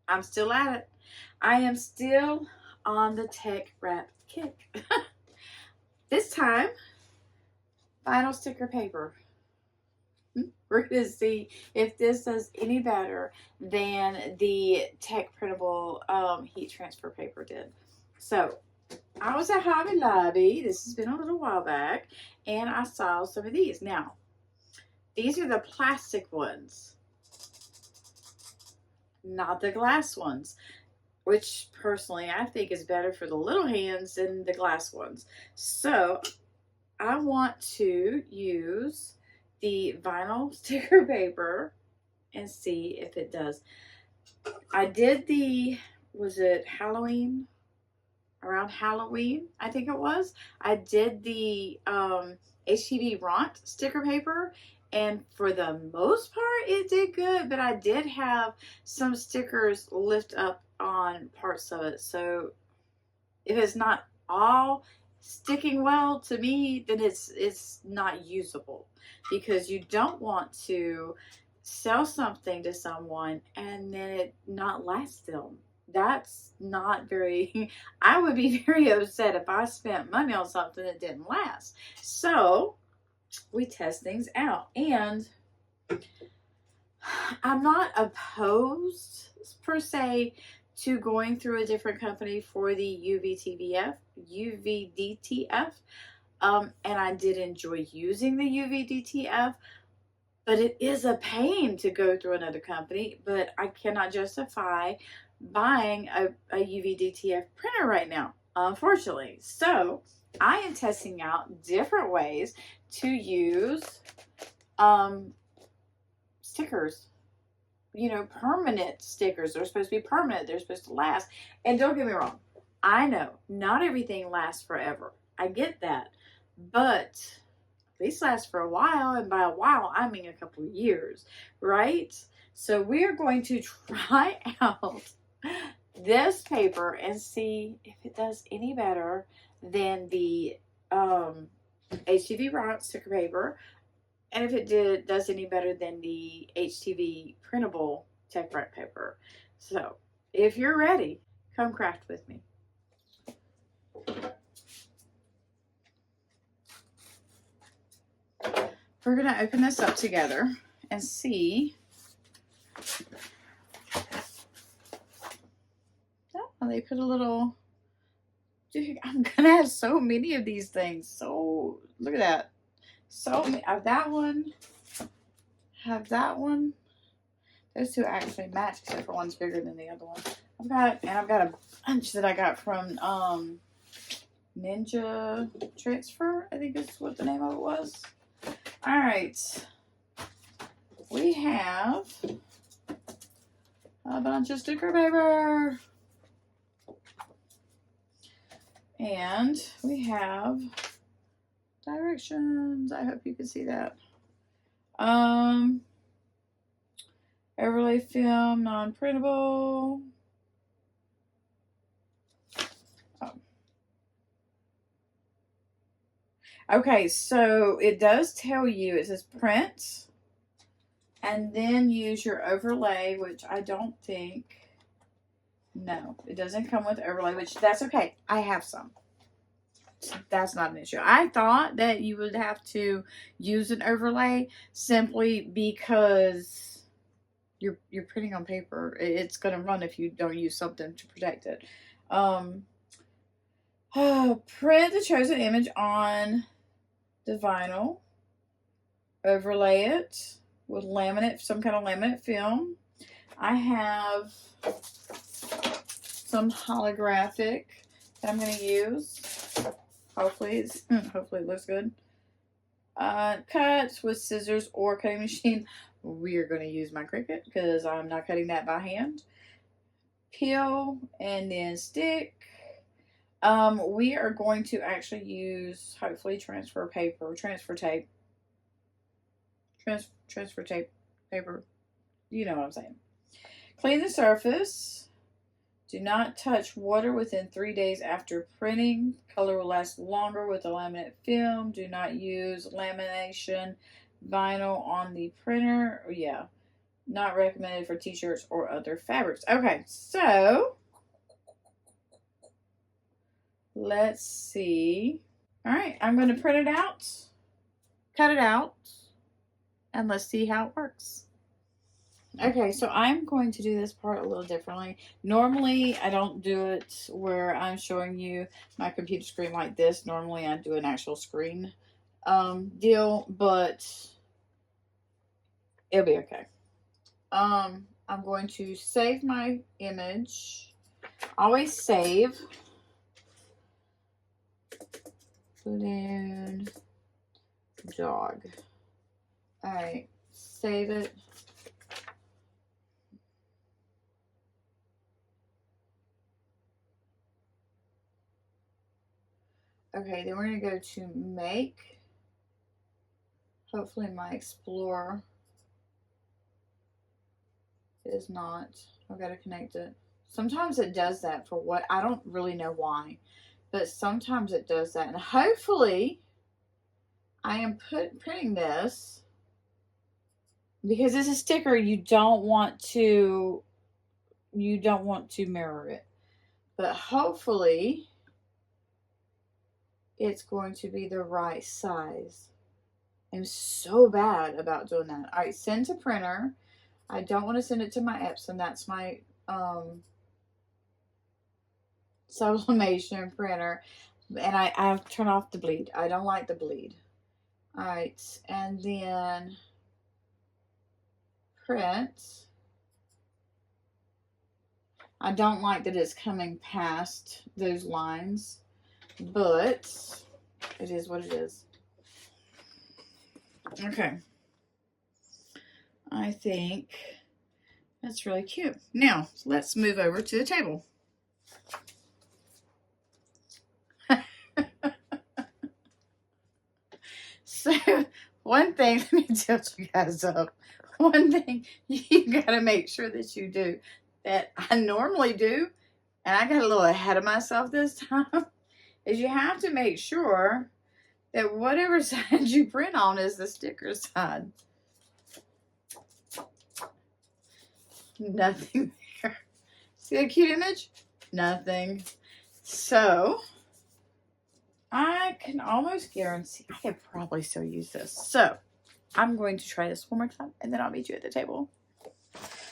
I'm still at it. I am still on the tech wrap kick. This time, vinyl sticker paper. We're going to see if this does any better than the tech printable heat transfer paper did. So, I was at Hobby Lobby. This has been a little while back. And I saw some of these. Now, these are the plastic ones, not the glass ones, which personally I think is better for the little hands than the glass ones. So I want to use the vinyl sticker paper and see if it does. I did the, was it Halloween? Around Halloween, I think it was. I did the HTV Ront sticker paper, and for the most part, it did good, but I did have some stickers lift up on parts of it. So if it's not all sticking well to me, then it's not usable, because you don't want to sell something to someone and then it not last them. That's not very, I would be very upset if I spent money on something that didn't last. So we test things out, and I'm not opposed per se to going through a different company for the UVDTF. And I did enjoy using the UVDTF, but it is a pain to go through another company. But I cannot justify buying a UVDTF printer right now, unfortunately. So I am testing out different ways to use stickers. You know, permanent stickers. They're supposed to be permanent. They're supposed to last. And don't get me wrong, I know not everything lasts forever. I get that. But these last for a while, and by a while, I mean a couple of years, right? So we're going to try out this paper and see if it does any better than the HTV Ront sticker paper, and if it does any better than the HTV printable TeckWrap paper. So if you're ready, come craft with me. We're going to open this up together and see. Oh, they put a little, dude, I'm going to have so many of these things. So look at that. So many. I have that one. Have that one. Those two actually match, except for one's bigger than the other one. I've got a bunch that I got from Ninja Transfer, I think is what the name of it was. All right, we have a bunch of sticker paper, and we have directions. I hope you can see that. Overlay film, non-printable. Oh. Okay, so it does tell you, it says print, and then use your overlay, which I don't think, no, it doesn't come with overlay, which that's okay. I have some. That's not an issue. I thought that you would have to use an overlay simply because you're printing on paper. It's going to run if you don't use something to protect it. Print the chosen image on the vinyl. Overlay it with laminate, some kind of laminate film. I have some holographic that I'm going to use. Hopefully it looks good. Cut with scissors or cutting machine. We're going to use my Cricut because I'm not cutting that by hand. Peel and then stick. We are going to actually use, hopefully, transfer tape. Transfer tape paper. You know what I'm saying. Clean the surface. Do not touch water within 3 days after printing. Color will last longer with the laminate film. Do not use lamination vinyl on the printer. Yeah. Not recommended for t-shirts or other fabrics. Okay, so let's see. All right, I'm going to print it out, cut it out, and let's see how it works. Okay, so I'm going to do this part a little differently. Normally, I don't do it where I'm showing you my computer screen like this. Normally, I do an actual screen deal, but it'll be okay. I'm going to save my image. Always save. Balloon dog. All right, save it. Okay, then we're going to go to make. Hopefully my Explorer is not. I've got to connect it. Sometimes it does that for what, I don't really know why, but sometimes it does that. And hopefully I am printing this because it's a sticker. You don't want to mirror it, but hopefully it's going to be the right size. I'm so bad about doing that. All right, send to printer. I don't want to send it to my Epson. That's my sublimation printer. And I've turned off the bleed. I don't like the bleed. All right, and then print. I don't like that it's coming past those lines, but it is what it is. Okay. I think that's really cute. Now, let's move over to the table. So, one thing, let me tilt you guys up. One thing you got to make sure that you do that I normally do, and I got a little ahead of myself this time, is you have to make sure that whatever side you print on is the sticker side. Nothing there. See that cute image? Nothing. So, I can almost guarantee I could probably still use this. So, I'm going to try this one more time, and then I'll meet you at the table.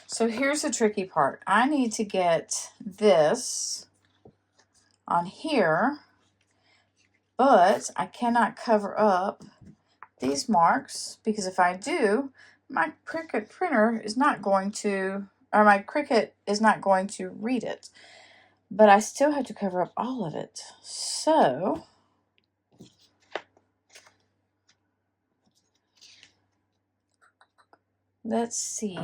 So, here's the tricky part. I need to get this on here, but I cannot cover up these marks, because if I do, my Cricut printer is not going to, or my Cricut is not going to read it. But I still have to cover up all of it. So, let's see.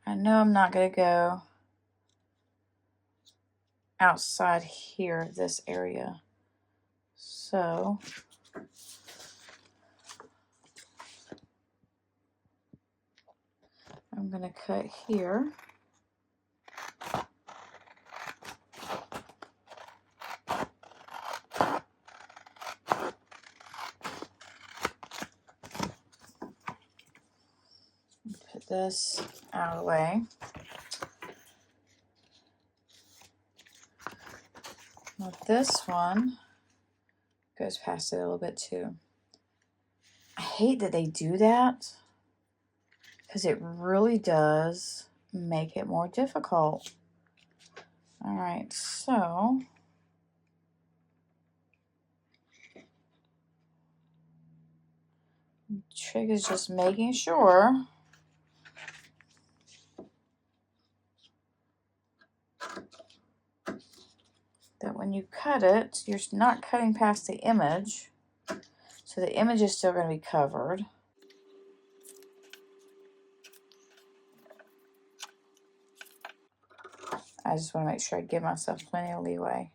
I know I'm not going to go outside here, this area. So, I'm going to cut here. Put this out of the way. Now this one goes past it a little bit too. I hate that they do that, because it really does make it more difficult. All right, so the trick is just making sure that when you cut it, you're not cutting past the image. So the image is still going to be covered. I just want to make sure I give myself plenty of leeway.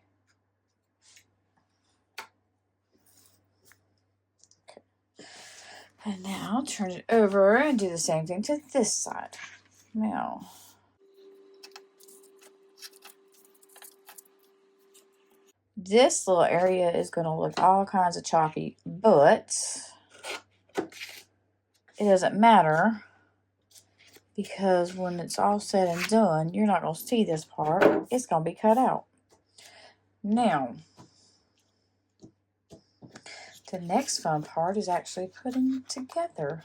Okay. And now turn it over and do the same thing to this side. Now, This little area is going to look all kinds of choppy, but it doesn't matter because when it's all said and done, you're not going to see this part. It's going to be cut out. Now, the next fun part is actually putting it together.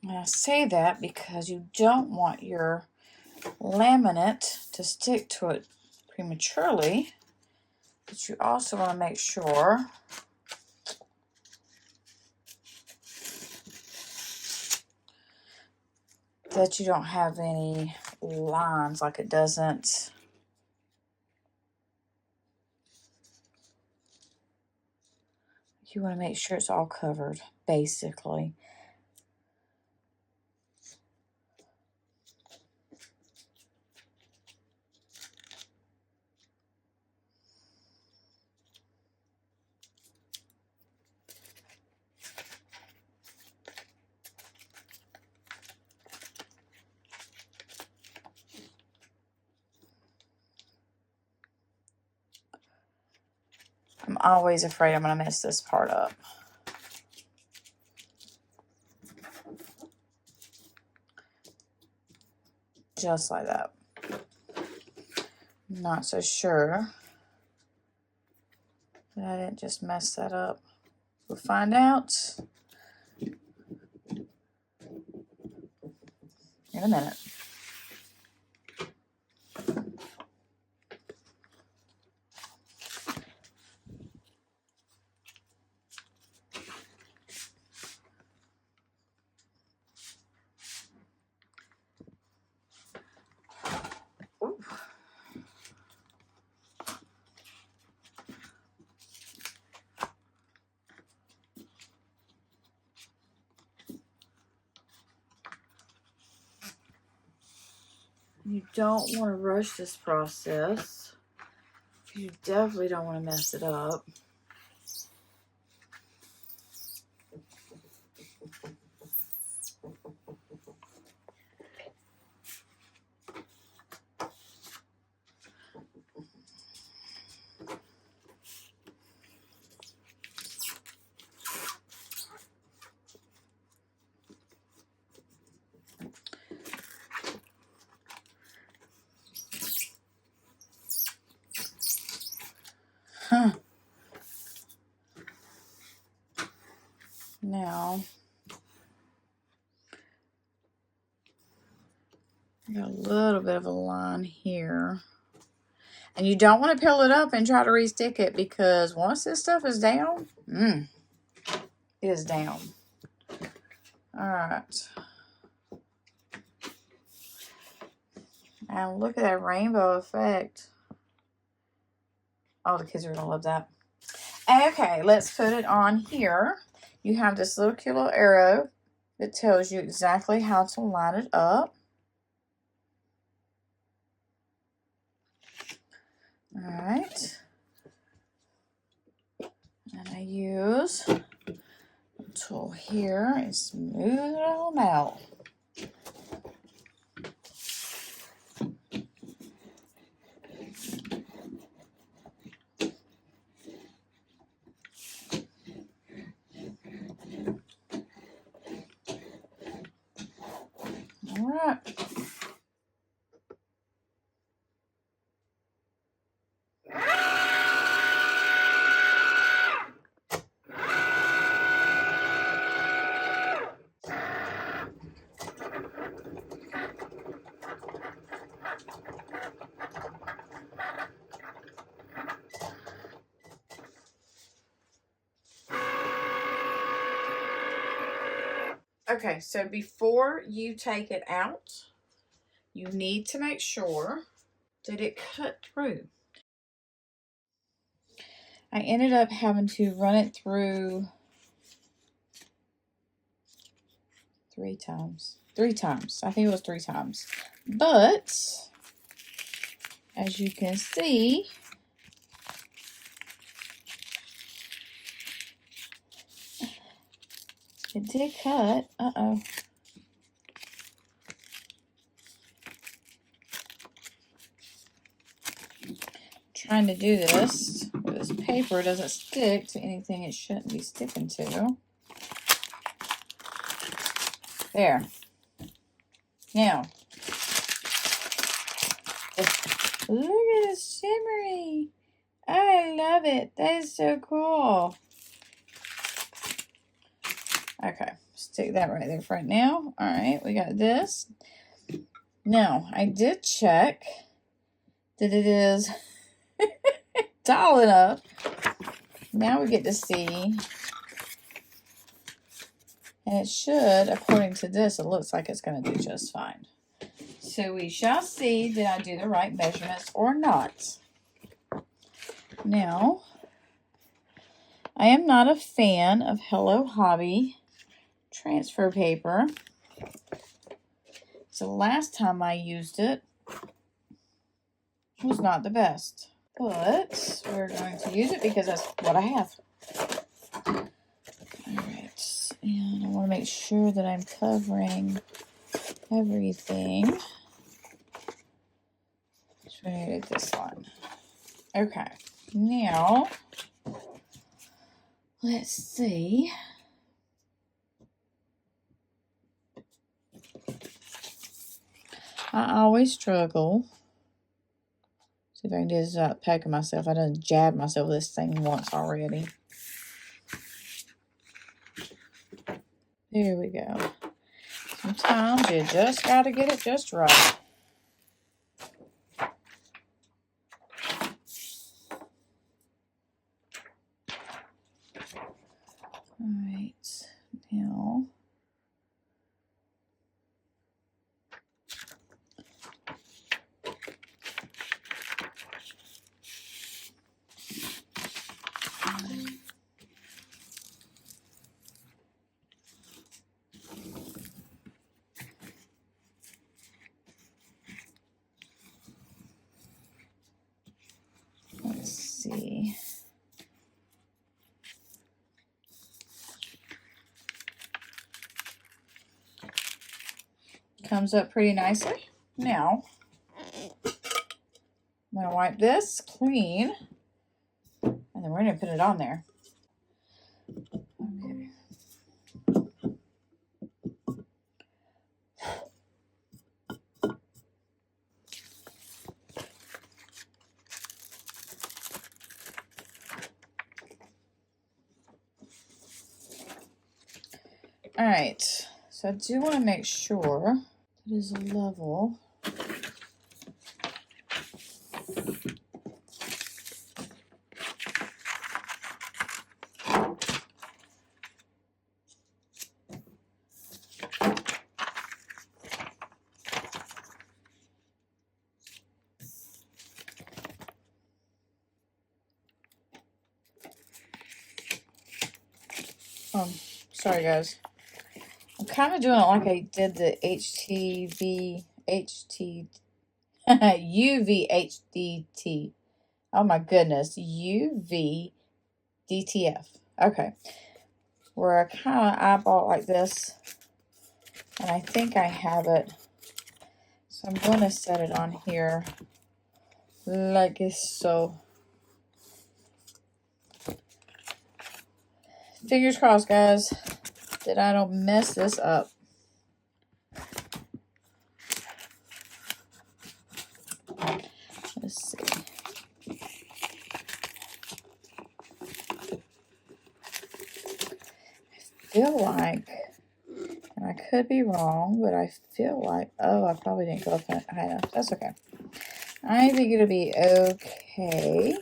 And I say that because you don't want your laminate to stick to it prematurely, but you also want to make sure that you don't have any lines, like it doesn't. You want to make sure it's all covered, basically. I'm always afraid I'm going to mess this part up. Just like that. I'm not so sure that I didn't just mess that up. We'll find out in a minute. Ooh. You don't want to rush this process. You definitely don't want to mess it up. Now, I got a little bit of a line here. And you don't want to peel it up and try to re-stick it, because once this stuff is down, it is down. All right. And look at that rainbow effect. Oh, the kids are going to love that. Okay, let's put it on here. You have this little cute little arrow that tells you exactly how to line it up. All right. And I use a tool here and smooth it all out. All right. Okay, so before you take it out, you need to make sure that it cut through. I ended up having to run it through 3 times. 3 times. I think it was 3 times. But, as you can see, it did cut. Uh-oh. trying to do this where this paper doesn't stick to anything it shouldn't be sticking to. There. Now, look at the shimmery. I love it. That is so cool. Okay, stick that right there for right now. All right, we got this. Now, I did check that it is tall enough. Now we get to see. And it should, according to this, it looks like it's going to do just fine. So we shall see, did I do the right measurements or not? Now, I am not a fan of Hello Hobby transfer paper. So last time I used it was not the best. But we're going to use it because that's what I have. Alright, and I want to make sure that I'm covering everything. So we're going to do this one. Okay, now let's see. I always struggle. See if I can do this without pecking myself. I done jabbed myself with this thing once already. There we go. Sometimes you just got to get it just right. Alright, now let's see. Comes up pretty nicely. Now, I'm going to wipe this clean, and then we're going to put it on there. Okay. All right, so I do want to make sure it is level. Sorry guys. I'm kind of doing it like I did the UVHDT. Oh my goodness, UVDTF. Okay, where I kind of eyeball it like this, and I think I have it. So I'm going to set it on here like so. Fingers crossed, guys, that I don't mess this up. Let's see. I feel like, and I could be wrong, but I feel like, oh, I probably didn't go up high enough. That's okay. I think it'll be okay.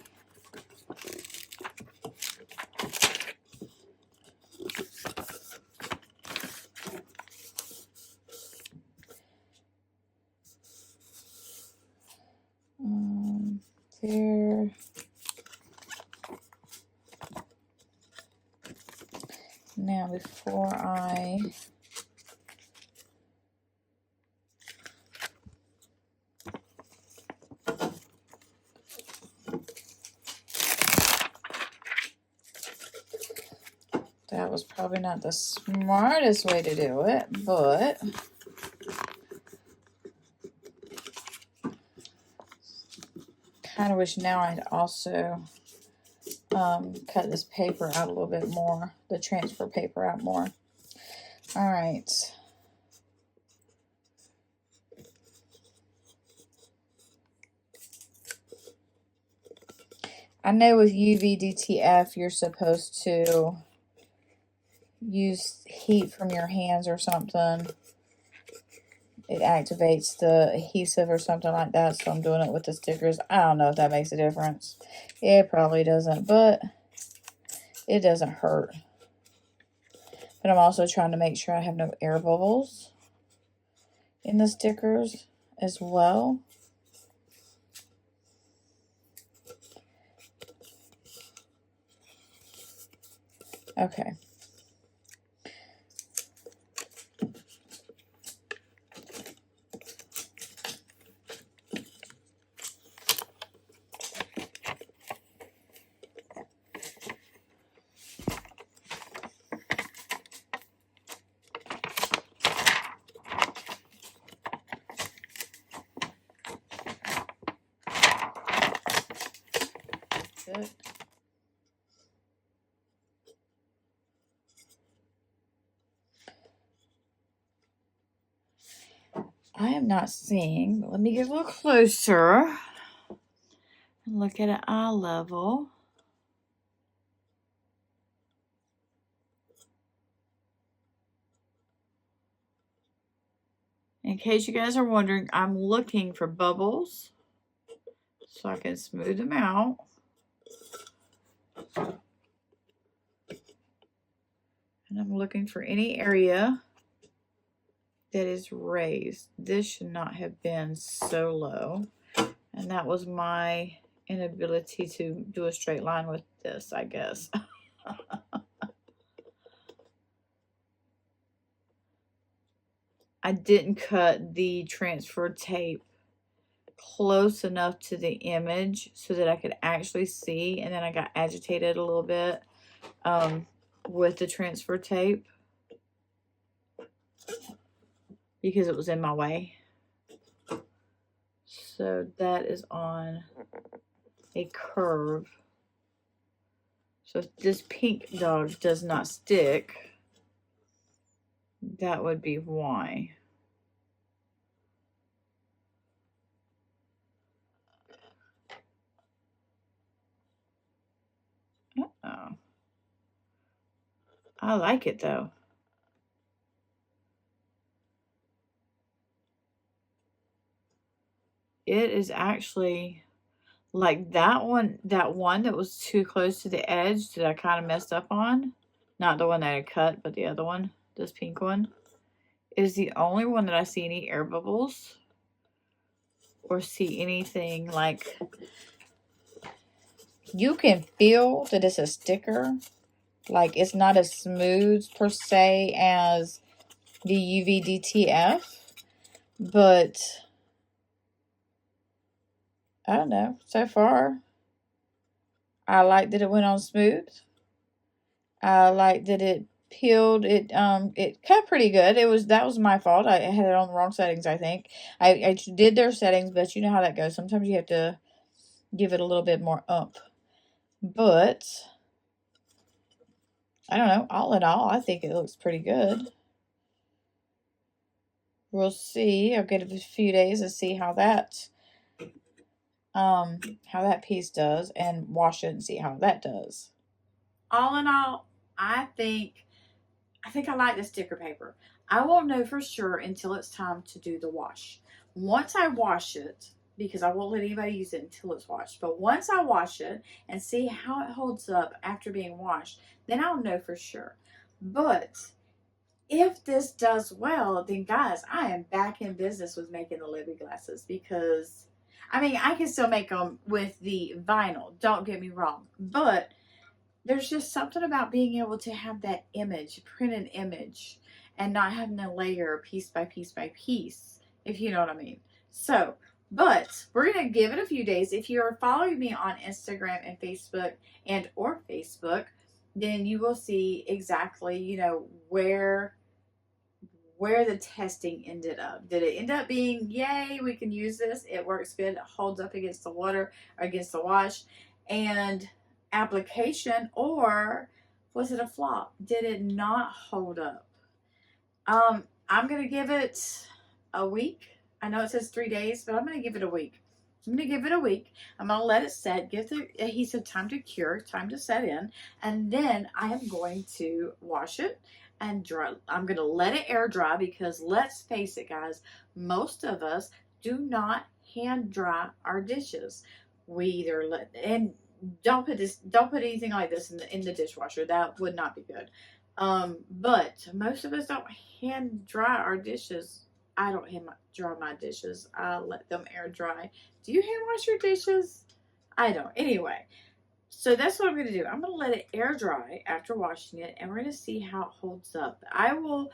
There. Now, before I that was probably not the smartest way to do it, but kind of wish now I'd also cut this paper out a little bit more, the transfer paper out more. All right. I know with UVDTF you're supposed to use heat from your hands or something. It activates the adhesive or something like that, so I'm doing it with the stickers. I don't know if that makes a difference. It probably doesn't, but it doesn't hurt. But I'm also trying to make sure I have no air bubbles in the stickers as well. Okay. Good. I am not seeing, but let me get a little closer and look at an eye level. In case you guys are wondering, I'm looking for bubbles so I can smooth them out. And I'm looking for any area that is raised. This should not have been so low. And that was my inability to do a straight line with this, I guess. I didn't cut the transfer tape close enough to the image so that I could actually see, and then I got agitated a little bit with the transfer tape because it was in my way. So that is on a curve. So if this pink dog does not stick, that would be why. Uh-oh. I like it though. It is actually like that one that was too close to the edge that I kind of messed up on. Not the one that I cut, but the other one, this pink one, is the only one that I see any air bubbles or see anything like. You can feel that it's a sticker. Like it's not as smooth per se as the UVDTF, but I don't know. So far, I like that it went on smooth. I like that it peeled. It cut pretty good. That was my fault. I had it on the wrong settings, I think. I did their settings, but you know how that goes. Sometimes you have to give it a little bit more oomph. But I don't know. All in all, I think it looks pretty good. We'll see. I'll give it a few days to see how that piece does and wash it and see how that does. All in all, I think I like the sticker paper. I won't know for sure until it's time to do the wash. Once I wash it, because I won't let anybody use it until it's washed, but once I wash it and see how it holds up after being washed, then I'll know for sure. But if this does well, then guys, I am back in business with making the Libby glasses because, I mean, I can still make them with the vinyl, don't get me wrong, but there's just something about being able to have that image, print an image, and not having to layer piece by piece by piece, if you know what I mean. So, but we're going to give it a few days. If you're following me on Instagram and Facebook or Facebook, then you will see exactly, you know, where where the testing ended up. Did it end up being, yay, we can use this, it works good, it holds up against the water or against the wash and application, or was it a flop? Did it not hold up? I'm going to give it a week. I know it says 3 days, but I'm going to give it a week. I'm going to give it a week. I'm going to let it set, give the adhesive time to cure, time to set in, and then I am going to wash it and dry. I'm going to let it air dry because let's face it, guys, most of us do not hand dry our dishes. We either let, and don't put anything like this in the dishwasher. That would not be good. But most of us don't hand dry our dishes. I don't hand dry my dishes. I let them air dry. Do you hand wash your dishes? I don't. Anyway, so that's what I'm going to do. I'm going to let it air dry after washing it, and we're going to see how it holds up. I will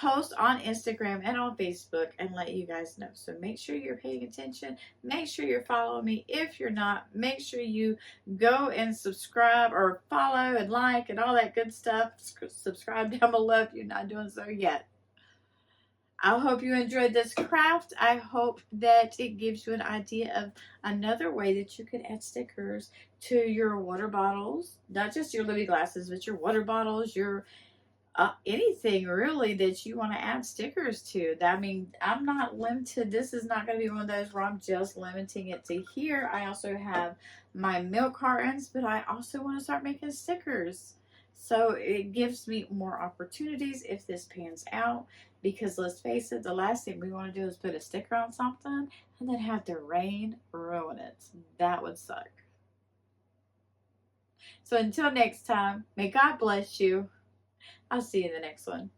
post on Instagram and on Facebook and let you guys know. So make sure you're paying attention. Make sure you're following me. If you're not, make sure you go and subscribe or follow and like and all that good stuff. Subscribe down below if you're not doing so yet. I hope you enjoyed this craft. I hope that it gives you an idea of another way that you can add stickers to your water bottles. Not just your Livy glasses, but your water bottles, your anything really that you want to add stickers to. I mean, I'm not limited. This is not going to be one of those where I'm just limiting it to here. I also have my milk cartons, but I also want to start making stickers. So it gives me more opportunities if this pans out, because let's face it, the last thing we want to do is put a sticker on something and then have the rain ruin it. That would suck. So until next time, may God bless you. I'll see you in the next one.